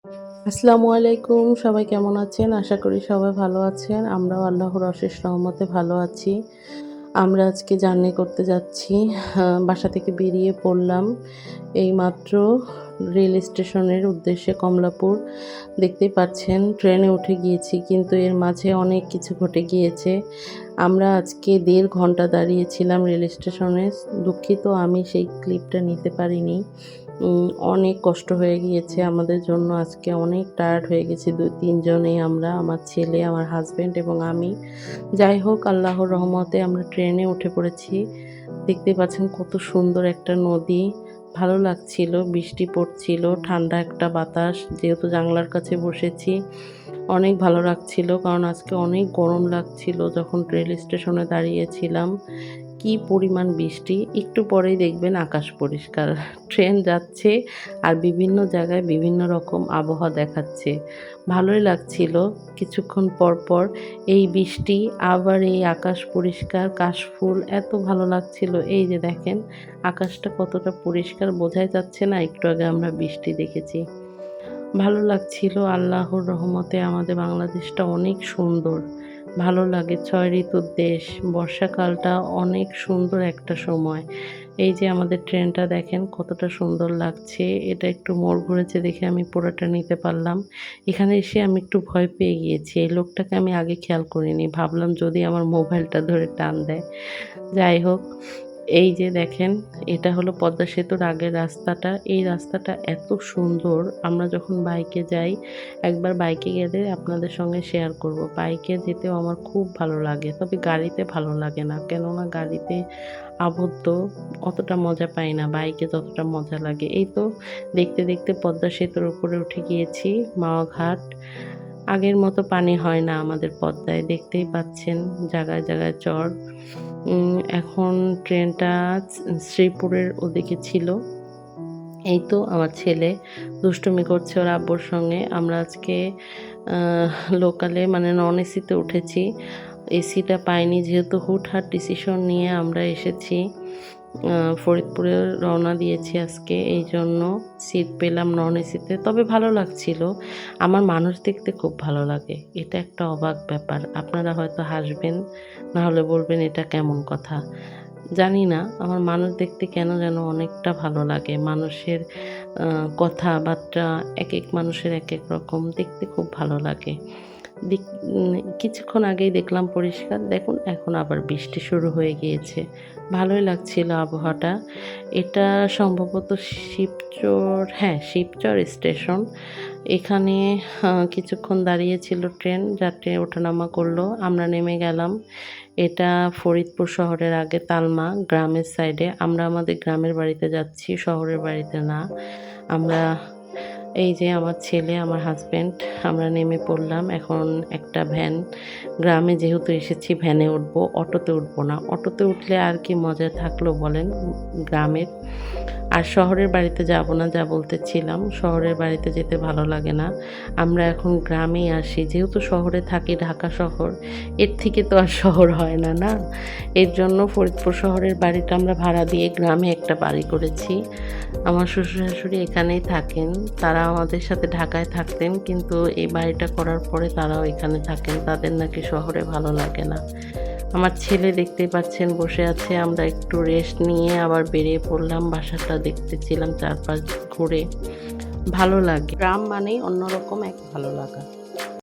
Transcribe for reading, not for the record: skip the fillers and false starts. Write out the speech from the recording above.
আসসালামু আলাইকুম। সবাই কেমন আছেন? আশা করি সবাই ভালো আছেন। আমরাও আল্লাহর অশেষ রহমতে ভালো আছি। আমরা আজকে জার্নি করতে যাচ্ছি। বাসা থেকে বেরিয়ে পড়লাম। এইমাত্র রেল স্টেশনের উদ্দেশ্যে কমলাপুর। দেখতেই পাচ্ছেন ট্রেনে উঠে গিয়েছি, কিন্তু এর মাঝে অনেক কিছু ঘটে গিয়েছে। আমরা আজকে ১.৫ ঘন্টা দাঁড়িয়েছিলাম রেল স্টেশনে। দুঃখিত, আমি সেই ক্লিপটা নিতে পারিনি। অনেক কষ্ট হয়ে গিয়েছে আমাদের জন্য। আজকে অনেক টায়ার্ড হয়ে গেছি ২-৩ জনেই আমরা, আমার ছেলে, আমার হাসব্যান্ড এবং আমি। যাই হোক, আল্লাহর রহমতে আমরা ট্রেনে উঠে পড়েছি। দেখতেই পাচ্ছেন কত সুন্দর একটা নদী। ভালো লাগছিল, বৃষ্টি পড়ছিল, ঠান্ডা একটা বাতাস। যেহেতু জানলার কাছে বসেছি, অনেক ভালো লাগছিল, কারণ আজকে অনেক গরম লাগছিল যখন রেল স্টেশনে দাঁড়িয়েছিলাম। কি পরিমাণ বৃষ্টি! একটু পরেই দেখবেন আকাশ পরিষ্কার। ট্রেন যাচ্ছে আর বিভিন্ন জায়গায় বিভিন্ন রকম আবহাওয়া দেখাচ্ছে। ভালোই লাগছিল। কিছুক্ষণ পর, পর এই বৃষ্টি, আবার এই আকাশ পরিষ্কার, কাশফুল, এত ভালো লাগছিল। এই যে দেখেন আকাশটা কতটা পরিষ্কার বোঝাই যাচ্ছে না? একটু আগে আমরা বৃষ্টি দেখেছি। ভালো লাগছিল। আল্লাহর রহমতে আমাদের বাংলাদেশটা অনেক সুন্দর। ভালো লাগে। ৬ ঋতুর দেশ। বর্ষাকালটা অনেক সুন্দর একটা সময়। এই যে আমাদের ট্রেনটা দেখেন কতটা সুন্দর লাগছে। এটা একটু মোড় ঘুরেছে দেখে আমি পুরোটা নিতে পারলাম। এখানে এসে আমি একটু ভয় পেয়ে গিয়েছি। এই লোকটাকে আমি আগে খেয়াল করিনি। ভাবলাম যদি আমার মোবাইলটা ধরে টান দেয়। যাই হোক, এই যে দেখেন, এটা হলো পদ্মা সেতুর আগের রাস্তাটা। এই রাস্তাটা এত সুন্দর। আমরা যখন বাইকে যাই, একবার বাইকে গেলে আপনাদের সঙ্গে শেয়ার করব। বাইকে যেতেও আমার খুব ভালো লাগে। তবে গাড়িতে ভালো লাগে না। কেননা গাড়িতে আবদ্ধ, অতটা মজা পাই না। বাইকে যতটা মজা লাগে। এই তো দেখতে, দেখতে পদ্মা সেতুর উপরে উঠে গিয়েছি। মাওয়া ঘাট। আগের মতো পানি হয় না আমাদের পদ্মায়। দেখতেই পাচ্ছেন জায়গায়, জায়গায় চর। এখন ট্রেনটা শ্রীপুরের ওদিকে ছিল। এই তো আমার ছেলে দুষ্টুমি করছে ওর আব্বুর সঙ্গে। আমরা আজকে লোকালে মানে নন এসিতে উঠেছি। এসিটা পাইনি, যেহেতু হুটহাট ডিসিশন নিয়ে আমরা এসেছি। ফরিদপুরে রওনা দিয়েছি আজকে। এইজন্য সিট পেলাম নন এসিতে। তবে ভালো লাগছিল। আমার মানুষ দেখতে খুব ভালো লাগে। এটা একটা অবাক ব্যাপার। আপনারা হয়তো হাসবেন, না হলে বলবেন এটা কেমন কথা। জানি না, আমার মানুষ দেখতে কেন যেন অনেকটা ভালো লাগে। মানুষের কথাবার্তা একেক মানুষের একেক রকম। দেখতে খুব ভালো লাগে। দিক কিছুক্ষণ আগেই দেখলাম পরিষ্কার। দেখুন এখন আবার বৃষ্টি শুরু হয়ে গিয়েছে। ভালোই লাগছিল আবহাওয়াটা। এটা সম্ভবত শিবচর, হ্যাঁ, শিবচর স্টেশন। এখানে কিছুক্ষণ দাঁড়িয়েছিল ট্রেন, যাত্রী ওঠানামা করলো। আমরা নেমে গেলাম। এটা ফরিদপুর শহরের আগে তালমা গ্রামের সাইডে। আমরা আমাদের গ্রামের বাড়িতে যাচ্ছি, শহরের বাড়িতে না। আমরা এই যে আমার ছেলে, আমার হাসব্যান্ড, আমরা নেমে পড়লাম। এখন একটা ভ্যান, গ্রামে যেহেতু এসেছি ভ্যানে উঠবো, অটোতে উঠবো না। অটোতে উঠলে আর কি মজা থাকলো বলেন গ্রামের। আর শহরের বাড়িতে যাব না, যা বলতেছিলাম। শহরের বাড়িতে যেতে ভালো লাগে না। আমরা এখন গ্রামেই আসি। যেহেতু শহরে থাকি, ঢাকা শহর, এর থেকে তো আর শহর হয় না, না? এর জন্য ফরিদপুর শহরের বাড়িটা আমরা ভাড়া দিয়ে গ্রামে একটা বাড়ি করেছি। আমার শ্বশুর-শাশুড়ি এখানেই থাকেন। তারা আমাদের সাথে ঢাকায় থাকতেন, কিন্তু এই বাড়িটা করার পরে তারাও এখানে থাকেন। তাদের নাকি শহরে ভালো লাগে না। আমার ছেলে দেখতেই পাচ্ছেন বসে আছে। আমরা একটু রেস্ট নিয়ে আবার বেরিয়ে পড়লাম। বাসাটা দেখতেছিলাম চারপাশ ঘুরে। ভালো লাগে। গ্রাম মানেই অন্যরকম এক ভালো লাগা।